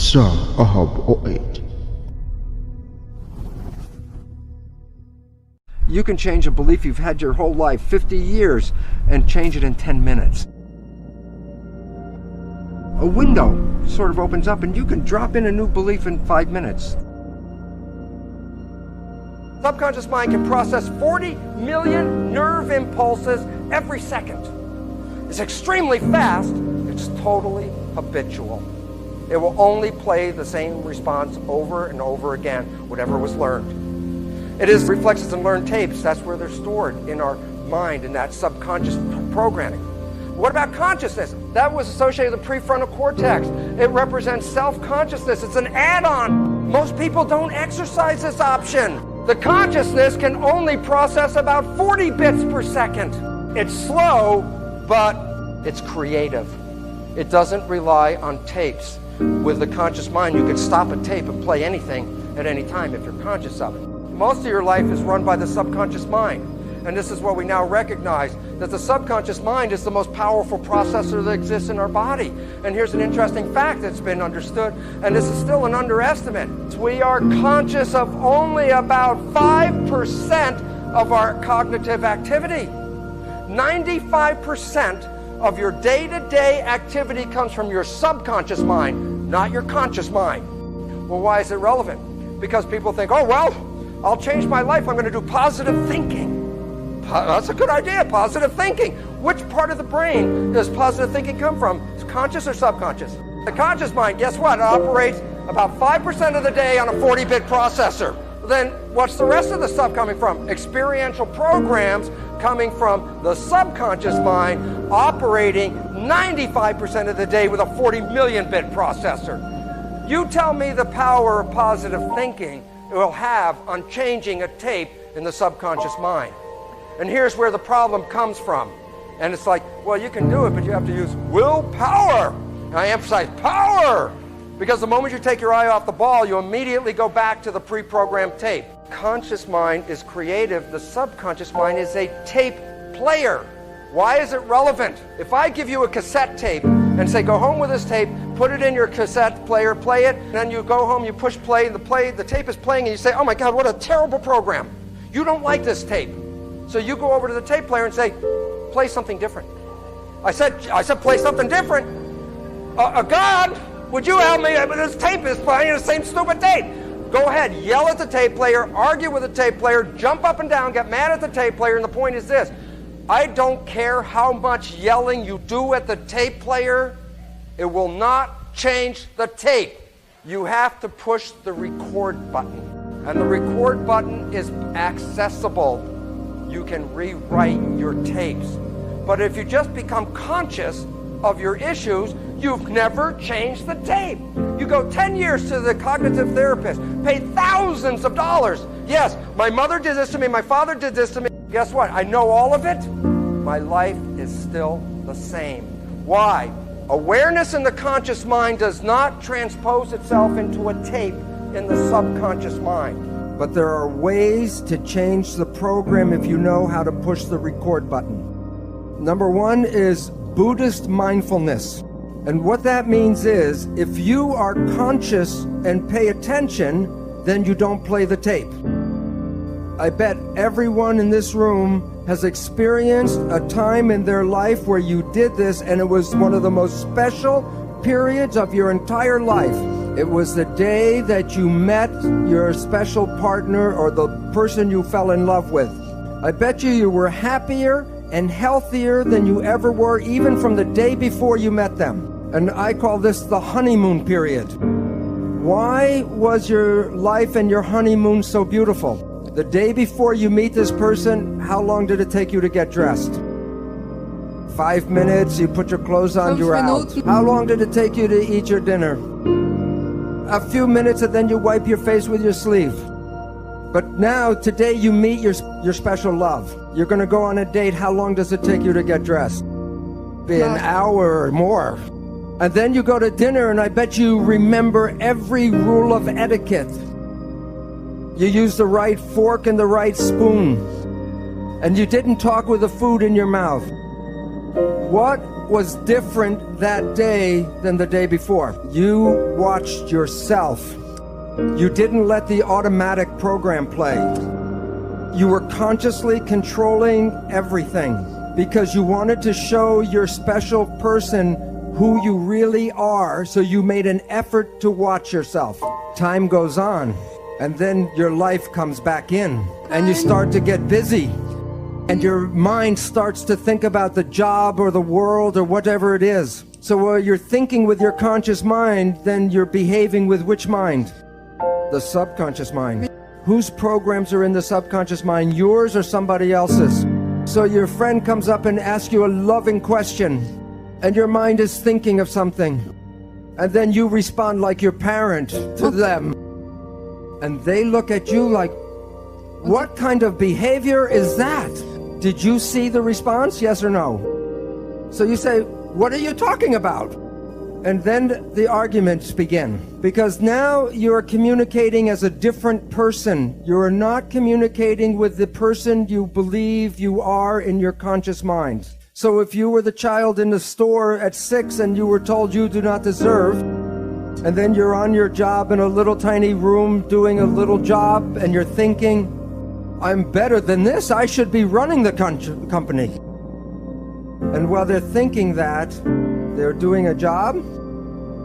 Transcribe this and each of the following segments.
Sir Ahab 08. You can change a belief you've had your whole life, 50 years, and change it in 10 minutes. A window sort of opens up and you can drop in a new belief in 5 minutes. Subconscious mind can process 40 million nerve impulses every second. It's extremely fast, it's totally habitual. It will only play the same response over and over again, whatever was learned. It is reflexes and learned tapes. That's where they're stored in our mind, in that subconscious programming. What about consciousness? That was associated with the prefrontal cortex. It represents self-consciousness. It's an add-on. Most people don't exercise this option. The consciousness can only process about 40 bits per second. It's slow, but it's creative. It doesn't rely on tapes. With the conscious mind, you can stop a tape and play anything at any time if you're conscious of it. Most of your life is run by the subconscious mind. And this is what we now recognize, that the subconscious mind is the most powerful processor that exists in our body. And here's an interesting fact that's been understood, and this is still an underestimate. We are conscious of only about 5% of our cognitive activity. 95% of your day-to-day activity comes from your subconscious mind, not your conscious mind. Well, why is it relevant? Because people think, oh, well, I'll change my life. I'm going to do positive thinking. That's a good idea, positive thinking. Which part of the brain does positive thinking come from? Is it conscious or subconscious? The conscious mind, guess what? It operates about 5% of the day on a 40-bit processor. Then what's the rest of the stuff coming from? Experiential programs coming from the subconscious mind, operating 95% of the day with a 40 million bit processor. You tell me the power of positive thinking it will have on changing a tape in the subconscious mind. And here's where the problem comes from. And it's like, well, you can do it, but you have to use willpower. And I emphasize power, because the moment you take your eye off the ball, you immediately go back to the pre-programmed tape. Conscious mind is creative. The subconscious mind is a tape player. Why is it relevant? If I give you a cassette tape and say, go home with this tape, put it in your cassette player, play it, and then you go home, you push play, the tape is playing, and you say, oh my God, what a terrible program. You don't like this tape. So you go over to the tape player and say, play something different. I said, play something different. God, would you help me? This tape is playing the same stupid tape. Go ahead, yell at the tape player, argue with the tape player, jump up and down, get mad at the tape player, and the point is this. I don't care how much yelling you do at the tape player, it will not change the tape. You have to push the record button. And the record button is accessible. You can rewrite your tapes. But if you just become conscious of your issues, you've never changed the tape. You go 10 years to the cognitive therapist, pay thousands of dollars. Yes, my mother did this to me, my father did this to me. Guess what? I know all of it. My life is still the same. Why? Awareness in the conscious mind does not transpose itself into a tape in the subconscious mind. But there are ways to change the program if you know how to push the record button. Number one is Buddhist mindfulness. And what that means is, if you are conscious and pay attention, then you don't play the tape. I bet everyone in this room has experienced a time in their life where you did this, and it was one of the most special periods of your entire life. It was the day that you met your special partner or the person you fell in love with. I bet you were happier and healthier than you ever were, even from the day before you met them. And I call this the honeymoon period. Why was your life and your honeymoon so beautiful? The day before you meet this person, how long did it take you to get dressed? 5 minutes, you put your clothes on, you're out. How long did it take you to eat your dinner? A few minutes, and then you wipe your face with your sleeve. But now, today, you meet your special love. You're going to go on a date. How long does it take you to get dressed? Be an hour or more. And then you go to dinner, and I bet you remember every rule of etiquette. You used the right fork and the right spoon. And you didn't talk with the food in your mouth. What was different that day than the day before? You watched yourself. You didn't let the automatic program play. You were consciously controlling everything because you wanted to show your special person who you really are, so you made an effort to watch yourself. Time goes on, and then your life comes back in, and you start to get busy. And your mind starts to think about the job or the world or whatever it is. So while you're thinking with your conscious mind, then you're behaving with which mind? The subconscious mind. Whose programs are in the subconscious mind, yours or somebody else's? So your friend comes up and asks you a loving question, and your mind is thinking of something. And then you respond like your parent to them. And they look at you like, what kind of behavior is that? Did you see the response, yes or no? So you say, what are you talking about? And then the arguments begin. Because now you're communicating as a different person. You're not communicating with the person you believe you are in your conscious mind. So if you were the child in the store at 6 and you were told you do not deserve, and then you're on your job in a little tiny room doing a little job and you're thinking, I'm better than this, I should be running the company. And while they're thinking that, they're doing a job.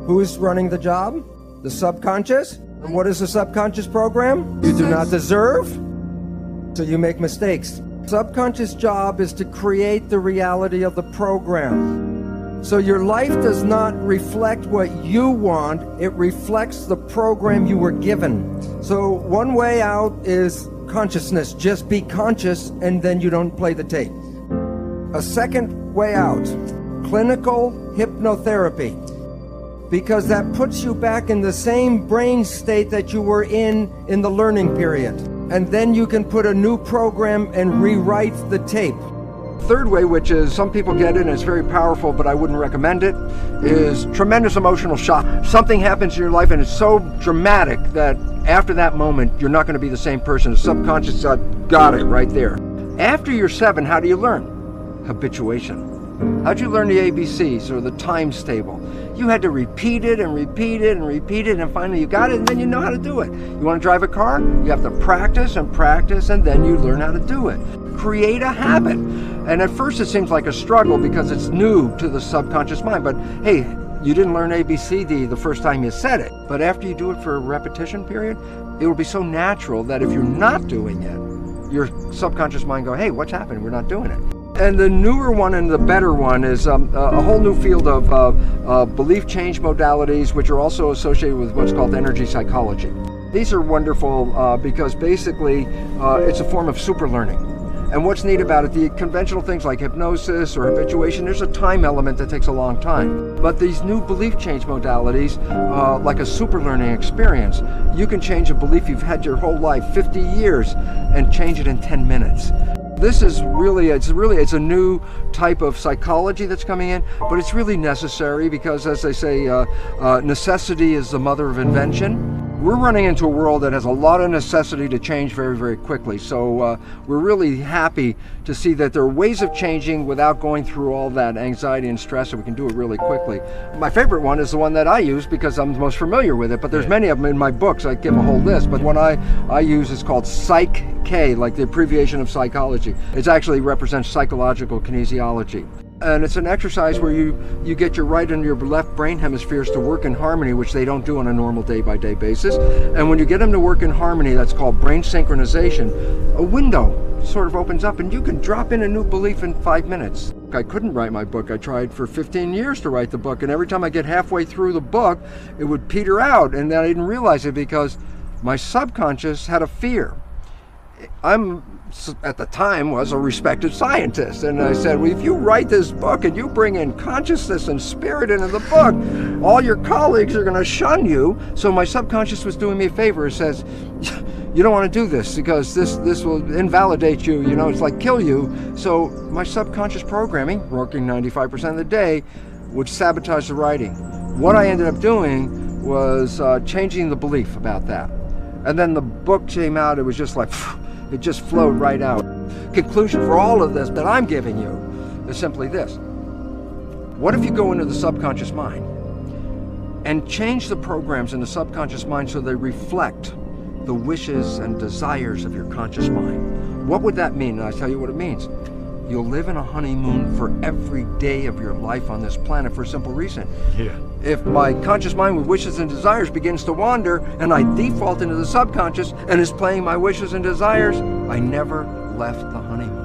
Who's running the job? The subconscious. And what is the subconscious program? You do not deserve, so you make mistakes. Subconscious job is to create the reality of the program. So your life does not reflect what you want, it reflects the program you were given. So one way out is consciousness. Just be conscious and then you don't play the tape. A second way out, clinical hypnotherapy. Because that puts you back in the same brain state that you were in the learning period. And then you can put a new program and rewrite the tape. Third way, which is some people get it and it's very powerful, but I wouldn't recommend it, is tremendous emotional shock. Something happens in your life and it's so dramatic that after that moment, you're not going to be the same person. The subconscious got it right there. After you're 7, how do you learn? Habituation. How'd you learn the ABCs or the times table? You had to repeat it and repeat it and repeat it, and finally you got it, and then you know how to do it. You want to drive a car? You have to practice and practice, and then you learn how to do it. Create a habit. And at first it seems like a struggle because it's new to the subconscious mind, but hey, you didn't learn ABCD the first time you said it. But after you do it for a repetition period, it will be so natural that if you're not doing it, your subconscious mind go, hey, what's happening? We're not doing it. And the newer one and the better one is a whole new field of belief change modalities, which are also associated with what's called energy psychology. These are wonderful because basically it's a form of super learning. And what's neat about it, the conventional things like hypnosis or habituation, there's a time element that takes a long time. But these new belief change modalities, like a super learning experience, you can change a belief you've had your whole life, 50 years, and change it in 10 minutes. This is really, it's a new type of psychology that's coming in, but it's really necessary because, as they say, necessity is the mother of invention. We're running into a world that has a lot of necessity to change very, very quickly. So we're really happy to see that there are ways of changing without going through all that anxiety and stress, and we can do it really quickly. My favorite one is the one that I use because I'm the most familiar with it, but there's many of them in my books. I give a whole list, but one I use is called Psych-K, like the abbreviation of psychology. It actually represents psychological kinesiology. And it's an exercise where you get your right and your left brain hemispheres to work in harmony, which they don't do on a normal day-by-day basis. And when you get them to work in harmony, that's called brain synchronization, a window sort of opens up and you can drop in a new belief in 5 minutes. I couldn't write my book. I tried for 15 years to write the book, and every time I get halfway through the book, it would peter out, and then I didn't realize it because my subconscious had a fear. At the time, was a respected scientist, and I said, well, if you write this book and you bring in consciousness and spirit into the book, all your colleagues are going to shun you. So my subconscious was doing me a favor. It says, you don't want to do this because this will invalidate you, you know, it's like kill you. So my subconscious programming, working 95% of the day, would sabotage the writing. What I ended up doing was changing the belief about that. And then the book came out, it was just like, it just flowed right out. Conclusion for all of this that I'm giving you is simply this. What if you go into the subconscious mind and change the programs in the subconscious mind so they reflect the wishes and desires of your conscious mind? What would that mean? And I'll tell you what it means. You'll live in a honeymoon for every day of your life on this planet for a simple reason. Yeah. If my conscious mind with wishes and desires begins to wander and I default into the subconscious and is playing my wishes and desires, I never left the honeymoon.